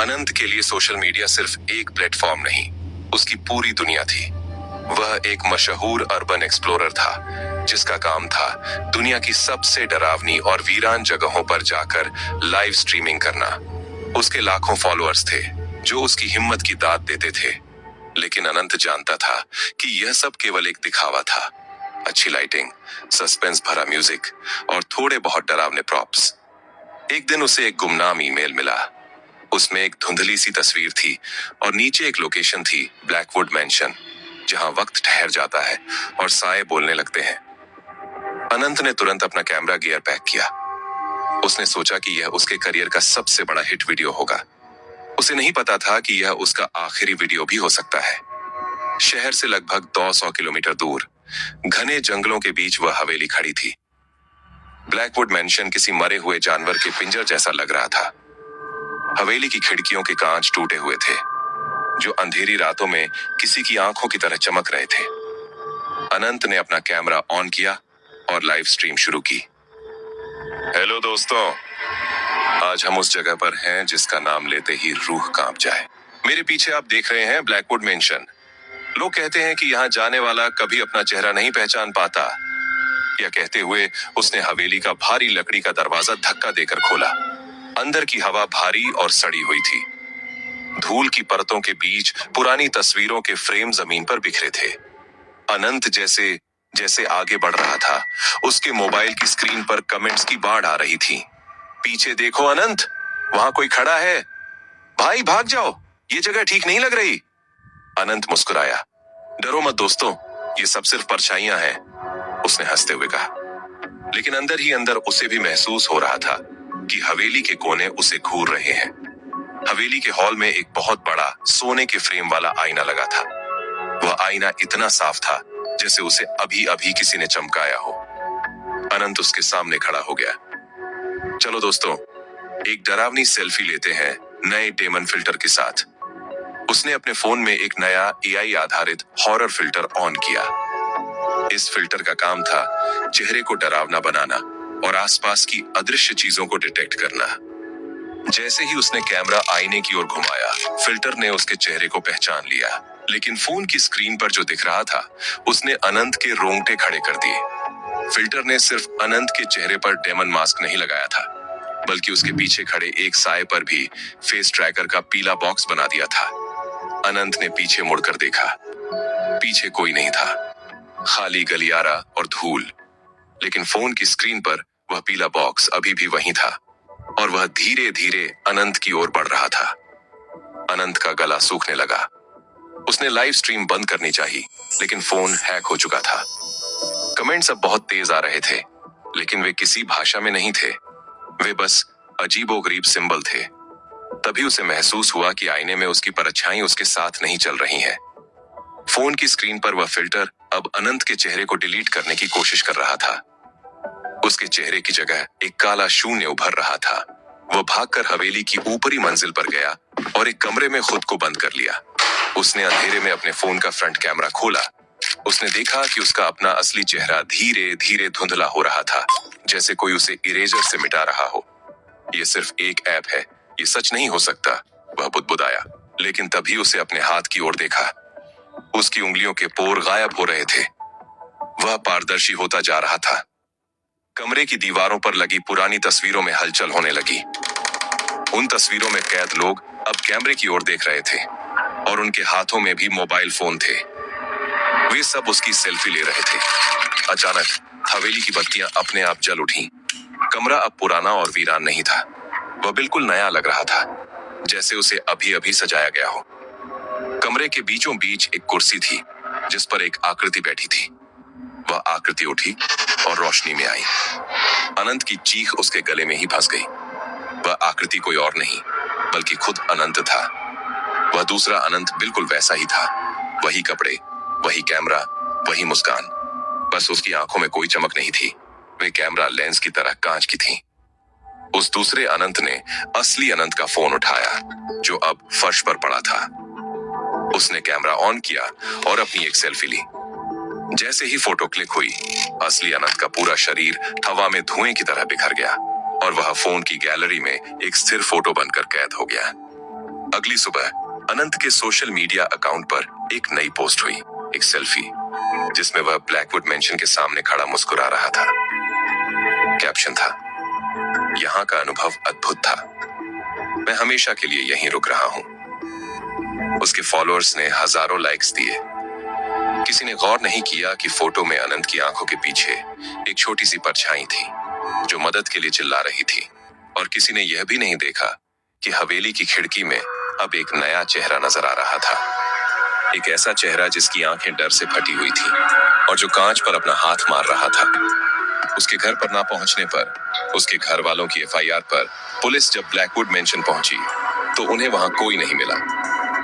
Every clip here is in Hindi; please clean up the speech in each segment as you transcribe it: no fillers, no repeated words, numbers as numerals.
अनंत के लिए सोशल मीडिया सिर्फ एक प्लेटफॉर्म नहीं, उसकी पूरी दुनिया थी। वह एक मशहूर अर्बन एक्सप्लोरर था, जिसका काम था दुनिया की सबसे डरावनी और वीरान जगहों पर जाकर लाइव स्ट्रीमिंग करना। उसके लाखों फॉलोअर्स थे, जो उसकी हिम्मत की दाद देते थे। लेकिन अनंत जानता था कि यह सब केवल एक दिखावा था। अच्छी लाइटिंग, सस्पेंस भरा म्यूजिक और थोड़े बहुत डरावने प्रॉप्स। एक दिन उसे एक गुमनाम ईमेल मिला। उसमें एक धुंधली सी तस्वीर थी और नीचे एक लोकेशन थी, ब्लैकवुड मैंशन, जहां वक्त ठहर जाता है और साए बोलने लगते हैं। अनंत ने तुरंत अपना कैमरा गियर पैक किया। उसने सोचा कि यह उसके करियर का सबसे बड़ा हिट वीडियो होगा। उसे नहीं पता था कि यह उसका आखिरी वीडियो भी हो सकता है। शहर से लगभग 200 किलोमीटर दूर घने जंगलों के बीच वह हवेली खड़ी थी। ब्लैकवुड मैंशन किसी मरे हुए जानवर के पिंजर जैसा लग रहा था। हवेली की खिड़कियों के कांच टूटे हुए थे, जो अंधेरी रातों में किसी की आंखों की तरह चमक रहे थे। अनंत ने अपना कैमरा ऑन किया और लाइव स्ट्रीम शुरू की। हेलो दोस्तों, आज हम उस जगह पर हैं जिसका नाम लेते ही रूह कांप जाए। मेरे पीछे आप देख रहे हैं ब्लैकवुड मैंशन। लोग कहते हैं कि यहाँ जाने वाला कभी अपना चेहरा नहीं पहचान पाता। यह कहते हुए उसने हवेली का भारी लकड़ी का दरवाजा धक्का देकर खोला। अंदर की हवा भारी और सड़ी हुई थी। धूल की परतों के बीच पुरानी तस्वीरों के फ्रेम जमीन पर बिखरे थे। अनंत जैसे जैसे आगे बढ़ रहा था, उसके मोबाइल की स्क्रीन पर कमेंट्स की बाढ़ आ रही थी। पीछे देखो अनंत, वहां कोई खड़ा है, भाई भाग जाओ, ये जगह ठीक नहीं लग रही। अनंत मुस्कुराया। डरो मत दोस्तों, ये सब सिर्फ परछाइयां हैं, उसने हंसते हुए कहा। लेकिन अंदर ही अंदर उसे भी महसूस हो रहा था कि हवेली के कोने उसे घूर रहे हैं। हवेली के हॉल में एक बहुत बड़ा सोने के फ्रेम वाला आईना लगा था। वह आईना इतना साफ था जैसे उसे अभी अभी किसी ने चमकाया हो। अनंत उसके सामने खड़ा हो गया। चलो दोस्तों, एक डरावनी सेल्फी लेते हैं नए डेमन फिल्टर के साथ। उसने अपने फोन में एक नया एआई आधारित हॉरर फिल्टर ऑन किया। इस फिल्टर का काम था चेहरे को डरावना बनाना और आसपास की अदृश्य चीजों को डिटेक्ट करना। जैसे ही उसने कैमरा आईने की ओर घुमाया, फिल्टर ने उसके चेहरे को पहचान लिया। लेकिन फोन की स्क्रीन पर जो दिख रहा था, उसने अनंत के रोंगटे खड़े कर दिए। फिल्टर ने सिर्फ अनंत के चेहरे पर डेमन मास्क नहीं लगाया था, बल्कि उसके पीछे खड़े एक साए पर भी फेस ट्रैकर का पीला बॉक्स बना दिया था। अनंत ने पीछे मुड़कर देखा। पीछे कोई नहीं था, खाली गलियारा और धूल। लेकिन फोन की स्क्रीन पर वह पीला बॉक्स अभी भी वहीं था और वह धीरे धीरे अनंत की ओर बढ़ रहा था। अनंत का गला सूखने लगा। उसने लाइव स्ट्रीम बंद करनी चाहिए, लेकिन फोन हैक हो चुका था। कमेंट्स अब बहुत तेज आ रहे थे, लेकिन वे किसी भाषा में नहीं थे। वे बस अजीबोगरीब सिंबल थे। तभी उसे महसूस हुआ कि आईने में उसकी परछाई उसके साथ नहीं चल रही है। फोन की स्क्रीन पर वह फिल्टर अब अनंत के चेहरे को डिलीट करने की कोशिश कर रहा था। उसके चेहरे की जगह एक काला शून्य उभर रहा था। वह भागकर हवेली की ऊपरी मंजिल पर गया और एक कमरे में खुद को बंद कर लिया। उसने अंधेरे में अपने फोन का फ्रंट कैमरा खोला। उसने देखा कि उसका अपना असली चेहरा धीरे धीरे धुंधला हो रहा था, जैसे कोई उसे इरेजर से मिटा रहा हो। यह सिर्फ एक ऐप है, ये सच नहीं हो सकता, वह बुदबुदाया। लेकिन तभी उसे अपने हाथ की ओर देखा। उसकी उंगलियों के पोर गायब हो रहे थे। वह पारदर्शी होता जा रहा था। कमरे की दीवारों पर लगी पुरानी तस्वीरों में हलचल होने लगी। उन तस्वीरों में कैद लोग अब कैमरे की ओर देख रहे थे और उनके हाथों में भी मोबाइल फोन थे। वे सब उसकी सेल्फी ले रहे थे। अचानक हवेली की बत्तियां अपने आप जल उठी। कमरा अब पुराना और वीरान नहीं था। वह बिल्कुल नया लग रहा था, जैसे उसे अभी अभी सजाया गया हो। कमरे के बीचों बीच एक कुर्सी थी, जिस पर एक आकृति बैठी थी। वह आकृति उठी और रोशनी में आई। अनंत की चीख उसके गले में ही फंस गई। वह आकृति कोई और नहीं, बल्कि खुद अनंत था। वह दूसरा अनंत बिल्कुल वैसा ही था। वही कपड़े, वही कैमरा, वही मुस्कान। बस उसकी आंखों में कोई चमक नहीं थी। वे कैमरा लेंस की तरह कांच की थीं। उस दूसरे अनंत ने असली अनंत का फोन उठाया, जो अब फर्श पर पड़ा था। उसने कैमरा ऑन किया और अपनी एक सेल्फी ली। जैसे ही फोटो क्लिक हुई, असली अनंत का पूरा शरीर हवा में धुएं की तरह बिखर गया और वह फोन की गैलरी में एक स्थिर फोटो बनकर कैद हो गया। अगली सुबह अनंत के सोशल मीडिया अकाउंट पर एक नई पोस्ट हुई, एक सेल्फी जिसमें वह ब्लैकवुड मेंशन के सामने खड़ा मुस्कुरा रहा था। कैप्शन था, यहाँ का अनुभव अद्भुत था, मैं हमेशा के लिए यहीं रुक रहा हूं। उसके फॉलोअर्स ने हजारों लाइक्स दिए। किसी ने गौर नहीं किया कि फोटो में अनंत की आंखों के पीछे एक छोटी सी परछाई थी जो मदद के लिए चिल्ला रही थी, और किसी ने यह भी नहीं देखा कि हवेली की खिड़की में अब एक नया चेहरा नजर आ रहा था। एक ऐसा चेहरा जिसकी आंखें डर से फटी हुई थी और जो कांच पर अपना हाथ मार रहा था। उसके घर पर ना पहुंचने पर, उसके घर वालों की एफआईआर पर पुलिस जब ब्लैकवुड मेंशन पहुंची तो उन्हें वहां कोई नहीं मिला,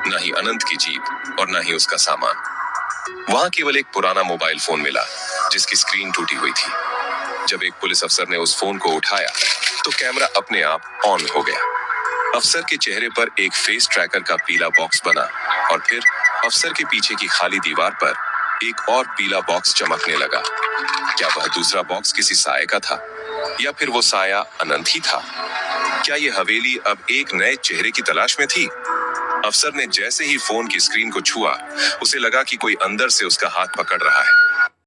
ना ही अनंत की जीप और ना ही उसका सामान। वहां केवल एक पुराना मोबाइल फोन मिला जिसकी स्क्रीन टूटी हुई थी। जब एक पुलिस अफसर ने उस फोन को उठाया तो कैमरा अपने आप ऑन हो गया। अफसर के चेहरे पर एक फेस ट्रैकर का पीला बॉक्स बना और फिर अफसर के पीछे की खाली दीवार पर एक और पीला बॉक्स चमकने लगा। क्या वह दूसरा बॉक्स किसी साये का था या फिर वो साया अनंत ही था? क्या ये हवेली अब एक नए चेहरे की तलाश में थी? अफसर ने जैसे ही फोन की स्क्रीन को छुआ, उसे लगा कि कोई अंदर से उसका हाथ पकड़ रहा है।